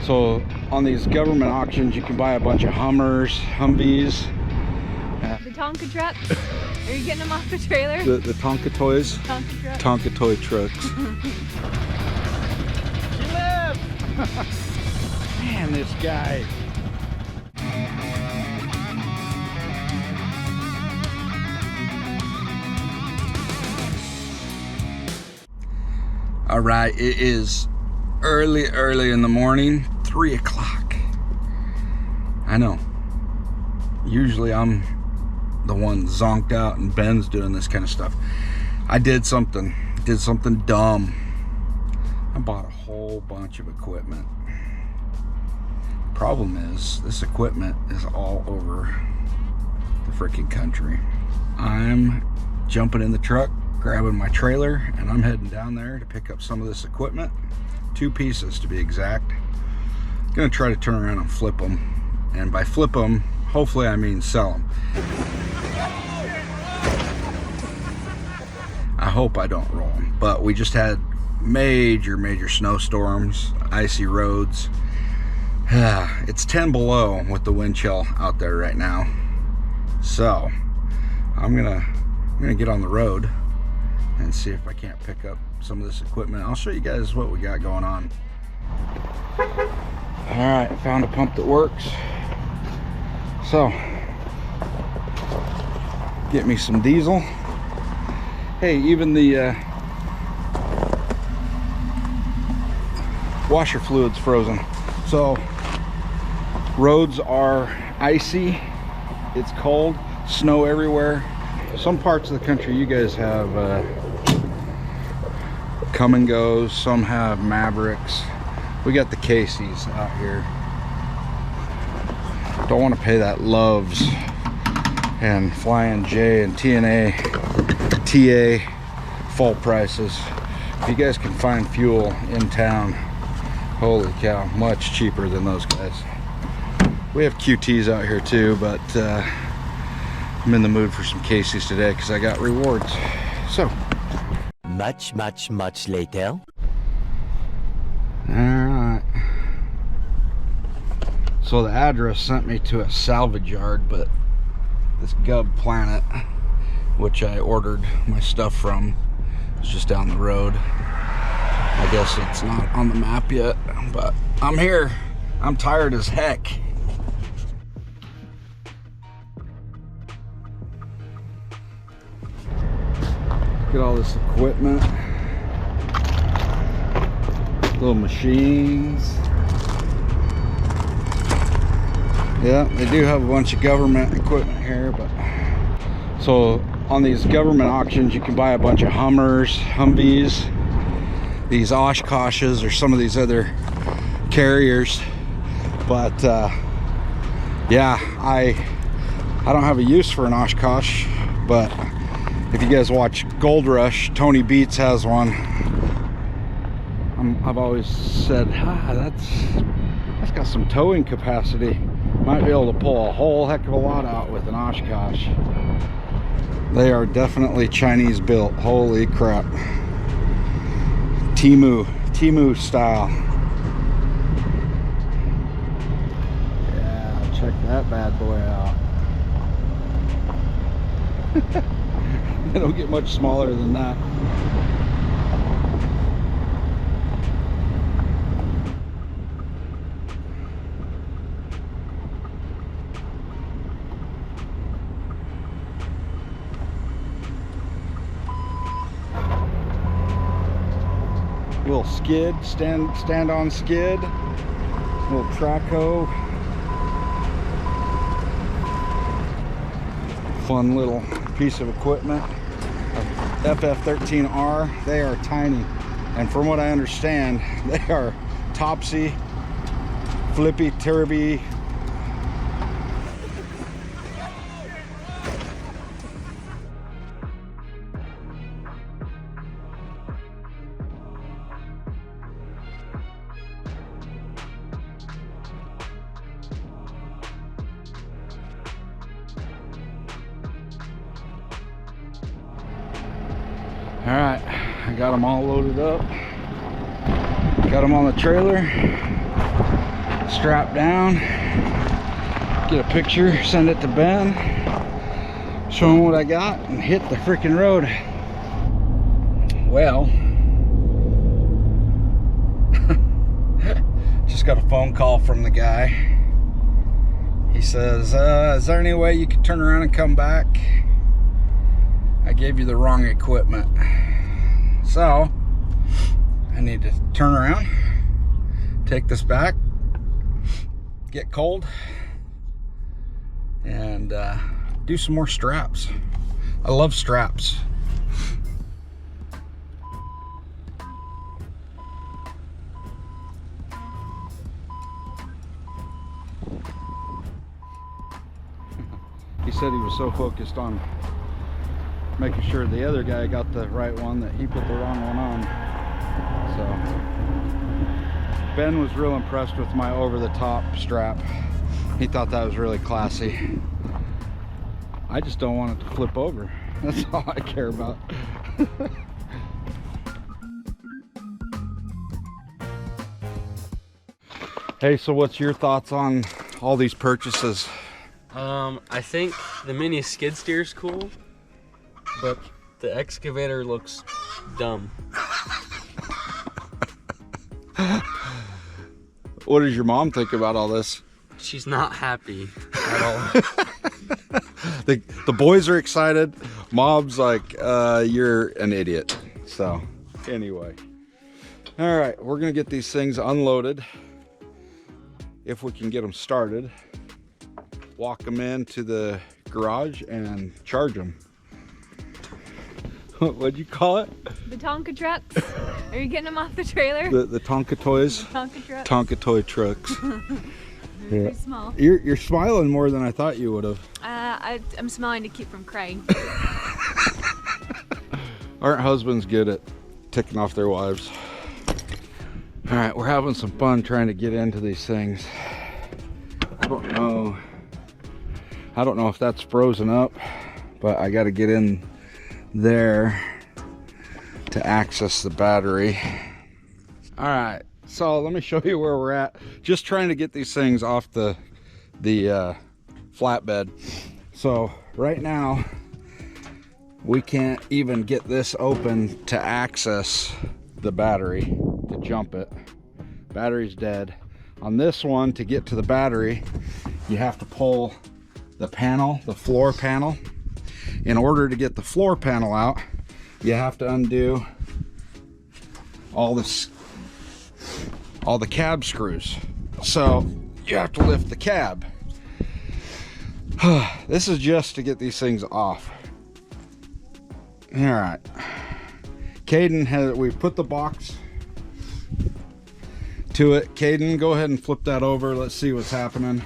So on these government auctions, you can buy a bunch of Hummers, Humvees. The Tonka trucks? Are you getting them off the trailer? The Tonka toys. Tonka trucks. Tonka toy trucks. She lives! Man, this guy. All right, it is early in the morning, 3 o'clock. I know. Usually I'm the one zonked out and Ben's doing this kind of stuff. I did something dumb. I bought a whole bunch of equipment. Problem is, this equipment is all over the freaking country. I'm jumping in the truck, grabbing my trailer, and I'm heading down there to pick up some of this equipment. 2 pieces to be exact. Gonna try to turn around and flip them. And by flip them, hopefully I mean sell them. I hope I don't roll them. But we just had major snowstorms, icy roads. It's 10 below with the wind chill out there right now. So I'm gonna get on the road and see if I can't pick up some of this equipment. I'll show you guys what we got going on. All right, found a pump that works. So, get me some diesel. Hey, even the washer fluid's frozen. So, roads are icy, it's cold, snow everywhere. Some parts of the country you guys have come and goes, some have Mavericks. We got the Caseys out here. Don't want to pay that Loves and Flying J and TNA, TA full prices. If you guys can find fuel in town, holy cow, much cheaper than those guys. We have QTs out here too, but I'm in the mood for some Caseys today because I got rewards. So much later. Alright. So the address sent me to a salvage yard, but this Gov Planet, which I ordered my stuff from, is just down the road. I guess it's not on the map yet, but I'm here. I'm tired as heck. Look at all this equipment. Little machines. Yeah, they do have a bunch of government equipment here, but so on these government auctions you can buy a bunch of Hummers, Humvees, these Oshkoshes, or some of these other carriers. But yeah, I don't have a use for an Oshkosh, but if you guys watch Gold Rush, Tony Beats has one. I've always said, that's got some towing capacity. Might be able to pull a whole heck of a lot out with an Oshkosh. They are definitely Chinese built. Holy crap. Temu style. Yeah, check that bad boy out. They don't get much smaller than that. Little skid, stand on skid, little track hoe. Fun little piece of equipment. FF13R, they are tiny, and from what I understand, they are topsy, flippy, turby. All right, I got them all loaded up. Got them on the trailer. strap down, get a picture, send it to Ben, show him what I got, and hit the freaking road. Well, just got a phone call from the guy. He says, is there any way you could turn around and come back? I gave you the wrong equipment. So I need to turn around, take this back, get cold, and do some more straps. I love straps. He said he was so focused on making sure the other guy got the right one that he put the wrong one on. So Ben was real impressed with my over-the-top strap. He thought that was really classy. I just don't want it to flip over. That's all I care about. Hey, so what's your thoughts on all these purchases? I think the mini skid steer is cool, but the excavator looks dumb. What does your mom think about all this? She's not happy at all. The boys are excited. Mom's like, you're an idiot. So anyway, all right, we're gonna get these things unloaded if we can get them started, walk them into the garage and charge them. What'd you call it? The Tonka trucks. Are you getting them off the trailer? The Tonka toys? Tonka trucks. Tonka toy trucks. They're pretty small. You're smiling more than I thought you would have. I'm smiling to keep from crying. Aren't husbands good at ticking off their wives? All right, we're having some fun trying to get into these things. I don't know if that's frozen up, but I got to get in there to access the battery. All right, so let me show you where we're at. Just trying to get these things off the flatbed. So right now we can't even get this open to access the battery, to jump it. Battery's dead. On this one, to get to the battery, you have to pull the panel, the floor panel. In order to get the floor panel out, you have to undo all the cab screws. So you have to lift the cab. This is just to get these things off. All right, Caden we put the box to it. Caden, go ahead and flip that over. Let's see what's happening.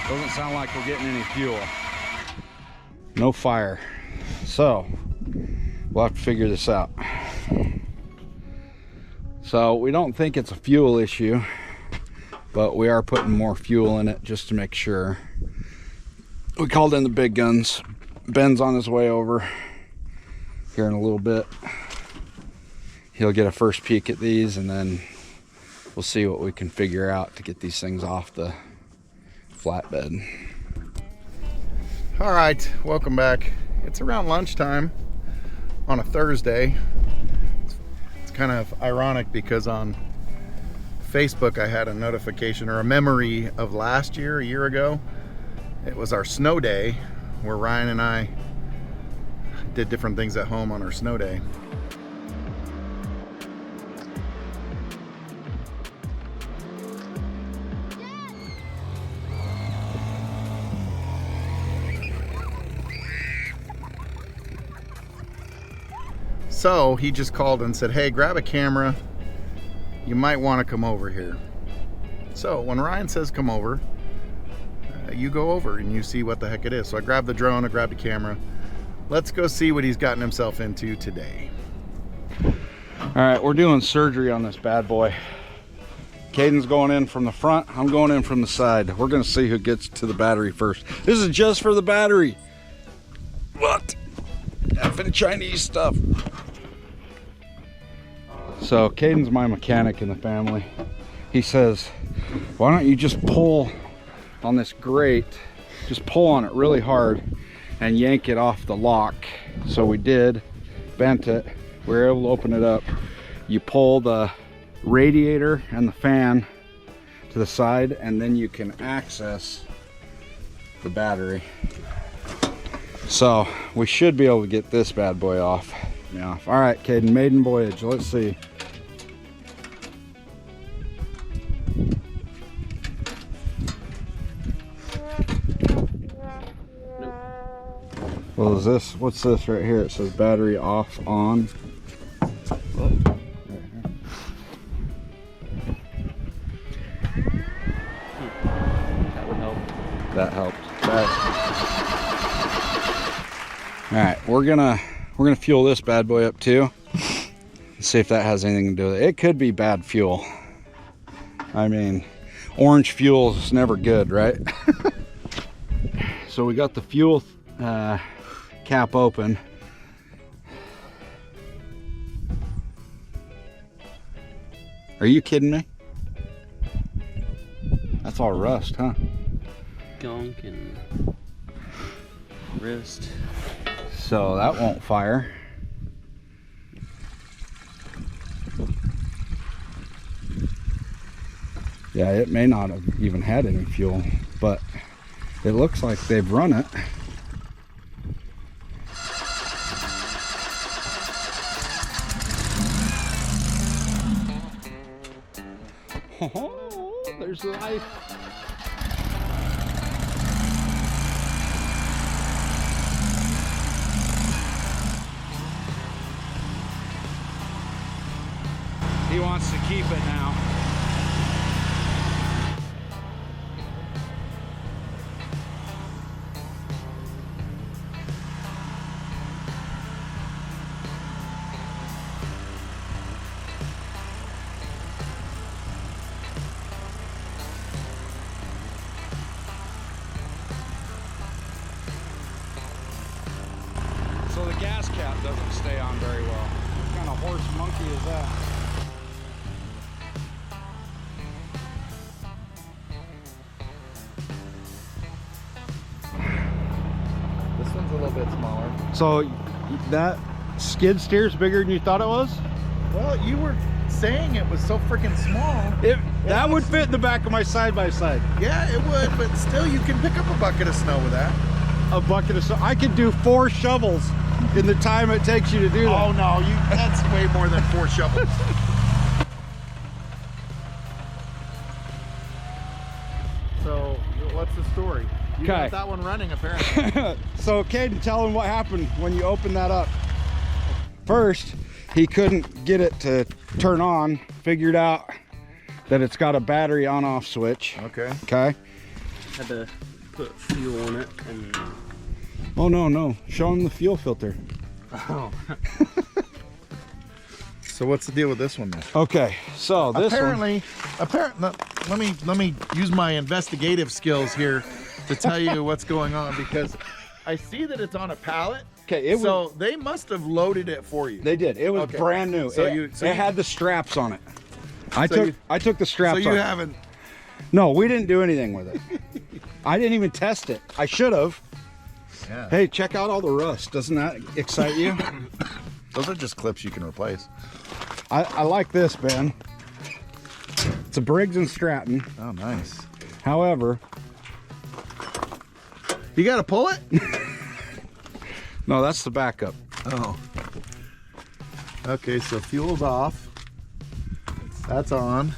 Doesn't sound like we're getting any fuel. No fire. So we'll have to figure this out. So we don't think it's a fuel issue, but we are putting more fuel in it just to make sure. We called in the big guns. Ben's on his way over here in a little bit. He'll get a first peek at these, and then we'll see what we can figure out to get these things off the flatbed. All right, welcome back. It's around lunchtime on a Thursday. It's kind of ironic because on Facebook I had a notification or a memory of last year, a year ago. It was our snow day where Ryan and I did different things at home on our snow day. So he just called and said, hey, grab a camera. You might want to come over here. So when Ryan says come over, you go over and you see what the heck it is. So I grabbed the drone, I grabbed the camera. Let's go see what he's gotten himself into today. All right, we're doing surgery on this bad boy. Caden's going in from the front, I'm going in from the side. We're gonna see who gets to the battery first. This is just for the battery. What? effing Chinese stuff. So Caden's my mechanic in the family. He says, why don't you just pull on this grate, just pull on it really hard and yank it off the lock. So we did, bent it, we were able to open it up. You pull the radiator and the fan to the side, and then you can access the battery. So we should be able to get this bad boy off. Yeah. All right, Caden, maiden voyage. Let's see. Well, is this, what's this right here? It says battery off, on. That would help. That helped. All right, we're gonna fuel this bad boy up too. See if that has anything to do with it. It could be bad fuel. I mean, orange fuel is never good, right? So we got the fuel cap open. Are you kidding me? That's all rust, huh? Gunk and wrist. So that won't fire. Yeah, it may not have even had any fuel, but it looks like they've run it. Oh, there's life. He wants to keep it now. So the gas cap doesn't stay on very well. What kind of horse monkey is that? This one's a little bit smaller. So that skid steer's bigger than you thought it was? Well, you were saying it was so freaking small. That would fit in the back of my side-by-side. Yeah, it would, but still, you can pick up a bucket of snow with that. A bucket of I could do 4 shovels in the time it takes you to do that. Oh no, that's way more than 4 shovels. So, what's the story? You Okay. got that one running, apparently. So Caden, tell him what happened when you opened that up. First, he couldn't get it to turn on, figured out that it's got a battery on-off switch. Okay. Okay. Had to put fuel on it and. Oh no, show him the fuel filter. Oh. So what's the deal with this one then? Okay, so this apparently, let me use my investigative skills here to tell you what's going on, because I see that it's on a pallet. Okay, so they must have loaded it for you. They did. It was Okay. brand new. So it had the straps on it. I took the straps So you off. haven't. No, we didn't do anything with it. I didn't even test it. I should have. Yeah. Hey, check out all the rust. Doesn't that excite you? Those are just clips you can replace. I like this, Ben. It's a Briggs and Stratton. Oh, nice. However, You got to pull it? no, that's the backup. Oh. Okay, so fuel's off. That's on.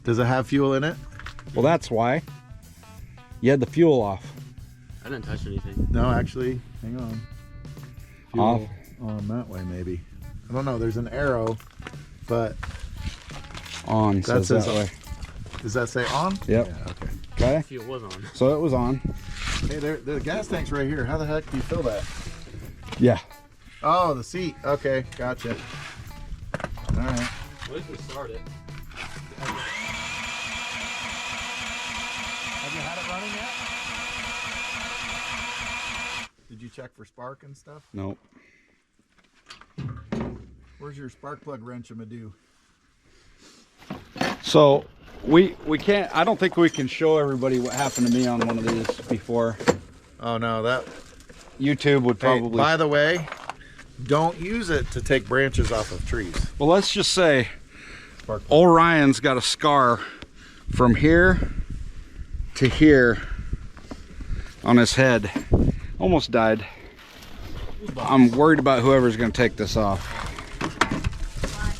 Does it have fuel in it? Well, that's why. You had the fuel off. I didn't touch anything. No, actually, hang on. Fuel Off. on that way, maybe. I don't know. There's an arrow, but On, that says says that way. Does that say on? Yep. Yeah, okay. Okay, Fuel was on. so it was on. Hey, the gas tank's right here. How the heck do you fill that? Yeah. Oh, the seat. Okay, gotcha. All right. At least we started. Have you had it running yet? Did you check for spark and stuff? Nope. Where's your spark plug wrench, Amadou? So we can't. I don't think we can show everybody what happened to me on one of these before. Oh no, that YouTube would probably. Hey, by the way, don't use it to take branches off of trees. Well, let's just say old Ryan's got a scar from here to here on his head. Almost died. I'm worried about whoever's going to take this off.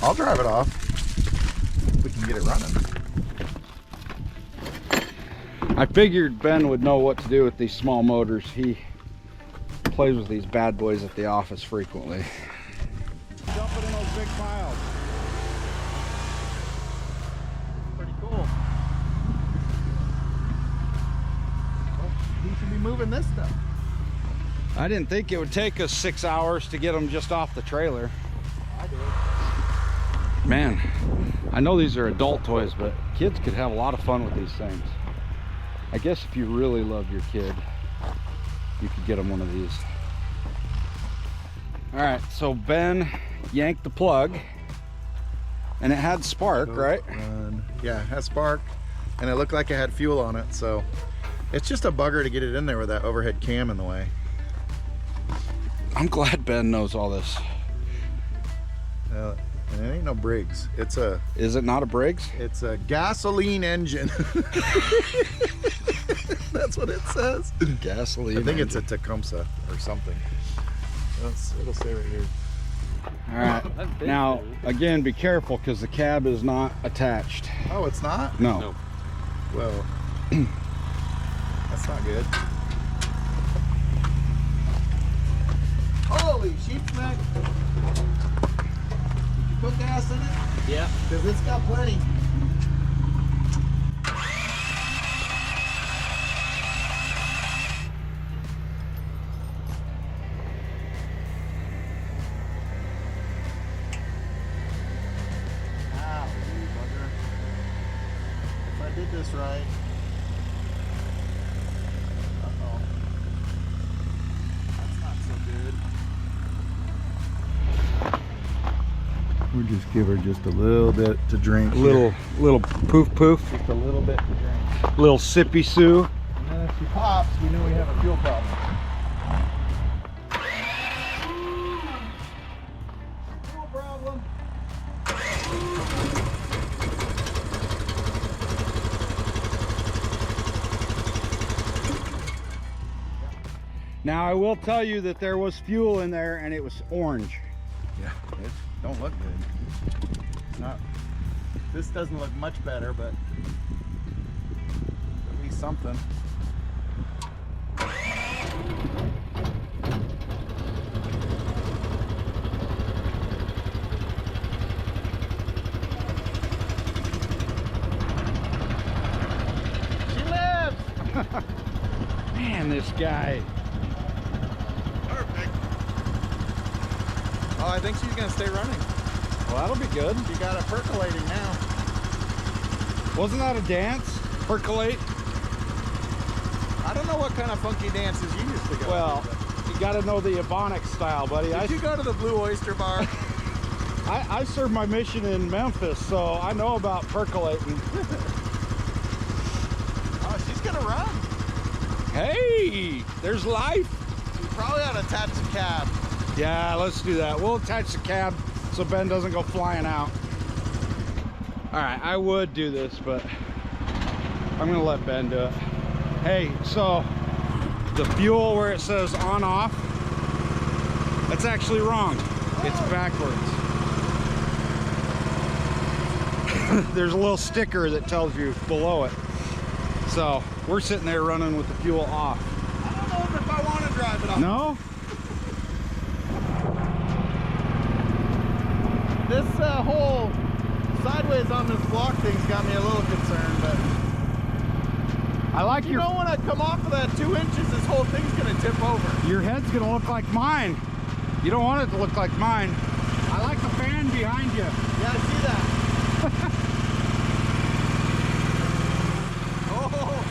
I'll drive it off. We can get it running. I figured Ben would know what to do with these small motors. He plays with these bad boys at the office frequently. Dumping in those big piles. Pretty cool. Well, he should be moving this stuff. I didn't think it would take us 6 hours to get them just off the trailer. I did. Man, I know these are adult toys, but kids could have a lot of fun with these things. I guess if you really love your kid, you could get them one of these. All right, so Ben yanked the plug, and it had spark, right? Yeah, it has spark, and it looked like it had fuel on it, so it's just a bugger to get it in there with that overhead cam in the way. I'm glad Ben knows all this. It ain't no Briggs. It's a. Is it not a Briggs? It's a gasoline engine. That's what it says. Gasoline. I think it's a Tecumseh or something. It'll say right here. All right. Now, again, be careful because the cab is not attached. Oh, it's not? No. Nope. Well, that's not good. Holy sheepsmack! Did you put gas in it? Yeah. Because it's got plenty. Ow, you bugger. If I did this right. Uh-oh. That's not so good. We'll just give her just a little bit to drink. Little poof poof. Just a little bit to drink. Little sippy sue. And then if she pops, we know we have a fuel problem. Fuel problem. Now I will tell you that there was fuel in there and it was orange. Yeah, it don't look good. Not. This doesn't look much better, but at least something. She lives. Man, this guy. Perfect. Oh, I think she's gonna stay running. Well, that'll be good. She got it percolating now. Wasn't that a dance? Percolate? I don't know what kind of funky dances you used to go Well, to. you got to know the Ebonics style, buddy. Did you go to the Blue Oyster Bar? I served my mission in Memphis, so I know about percolating. Oh, she's gonna run. Hey, there's life. We probably ought to attach the cab. Yeah, let's do that. We'll attach the cab so Ben doesn't go flying out. All right, I would do this, but I'm gonna let Ben do it. Hey, so the fuel where it says on off, that's actually wrong. It's backwards. There's a little sticker that tells you below it. So we're sitting there running with the fuel off. I don't know if I want to drive it off. No? This whole sideways on this block thing's got me a little concerned, but I like you know when I come off of that 2 inches, this whole thing's gonna tip over. your head's gonna look like mine. You don't want it to look like mine. I like the fan behind you. Yeah, I see that. Oh,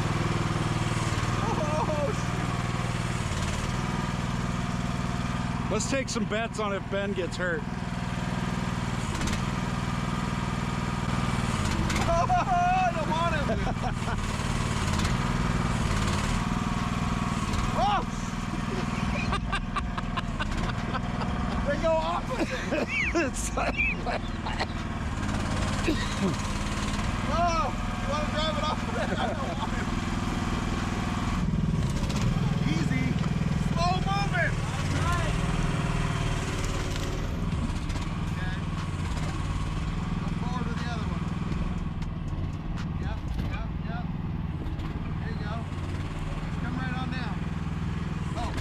Let's take some bets on if Ben gets hurt. Oh, I don't want him. Oh! They go opposite. It's like, Oh, you want to drive it off? I don't want him. Easy. Slow moving. Okay. Go forward with the other one. Yep. There you go. Just come right on down. Oh.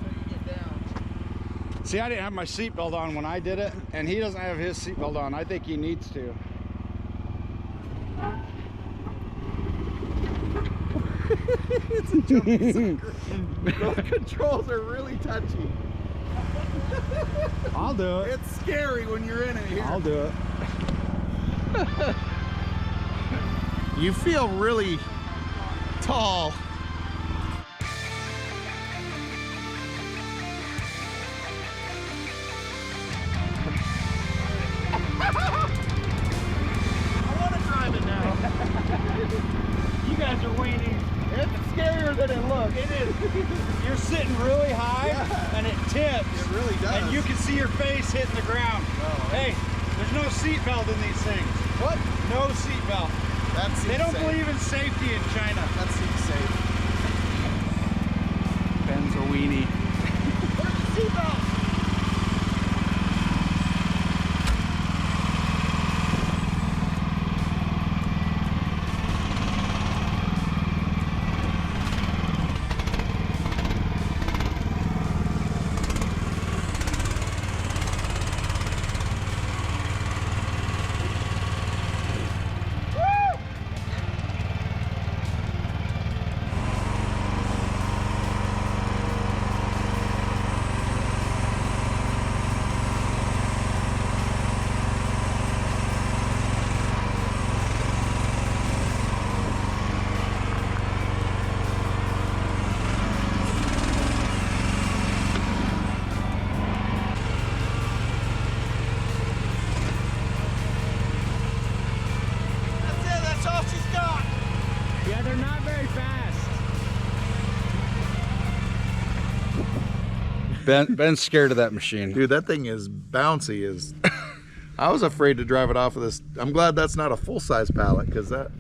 Until you get down. see, I didn't have my seatbelt on when I did it, and he doesn't have his seatbelt on. I think he needs to. It's a jumpy sucker. Those controls are really touchy. I'll do it. It's scary when you're in it here. I'll do it. You feel really tall. I want to drive it now. You guys are weaning. It's scarier than it looks. It is. You're sitting really high, Yeah. and it tips. It really does. And you can see your face hitting the ground. Oh. Hey, there's no seatbelt in these things. What? No seatbelt. That's They don't safe. believe in safety in China. That seat's safe. Ben's a weenie. Where's the seatbelt? Yeah, they're not very fast. Ben's scared of that machine. Dude, that thing is bouncy. I was afraid to drive it off of this. I'm glad that's not a full-size pallet, because that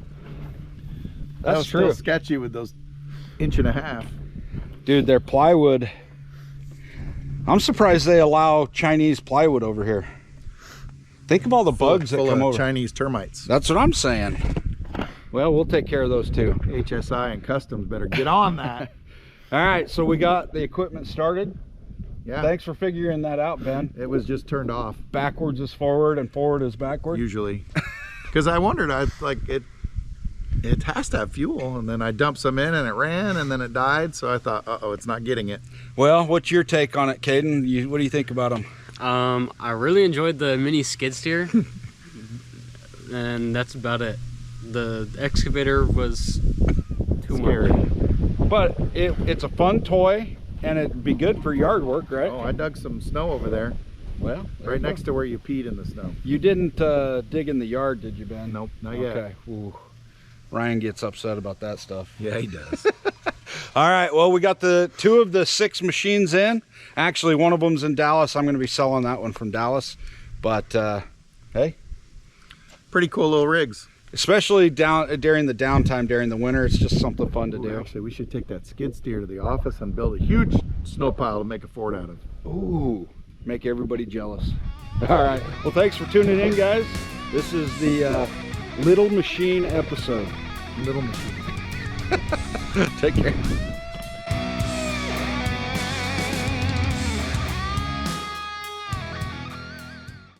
was true. still sketchy with those 1.5 inches. Dude, their plywood. I'm surprised they allow Chinese plywood over here. Think of all the bugs that Full come of over. Chinese termites. That's what I'm saying. Well, we'll take care of those too. HSI and Customs better get on that. All right, so we got the equipment started. Yeah. Thanks for figuring that out, Ben. It was just turned off. Backwards is forward and forward is backward. Usually. Because I wondered, it has to have fuel, and then I dumped some in and it ran and then it died, so I thought, uh-oh, it's not getting it. Well, what's your take on it, Caden? What do you think about them? I really enjoyed the mini skid steer, and that's about it. The excavator was too Scary. much. But it's a fun toy, and it'd be good for yard work, right? Oh, I dug some snow over there, Well, right next to where you peed in the snow. You didn't dig in the yard, did you, Ben? Nope, not yet. Okay. Ooh. Ryan gets upset about that stuff. Yeah, he does. All right, well, we got the 2 of the 6 machines in. Actually, one of them's in Dallas. I'm going to be selling that one from Dallas. But, hey. Pretty cool little rigs. Especially during the downtime, during the winter, it's just something fun to do. Actually, we should take that skid steer to the office and build a huge snow pile to make a fort out of. Ooh, make everybody jealous. All right, well, thanks for tuning in, guys. This is the Little Machine episode. Little machine. Take care.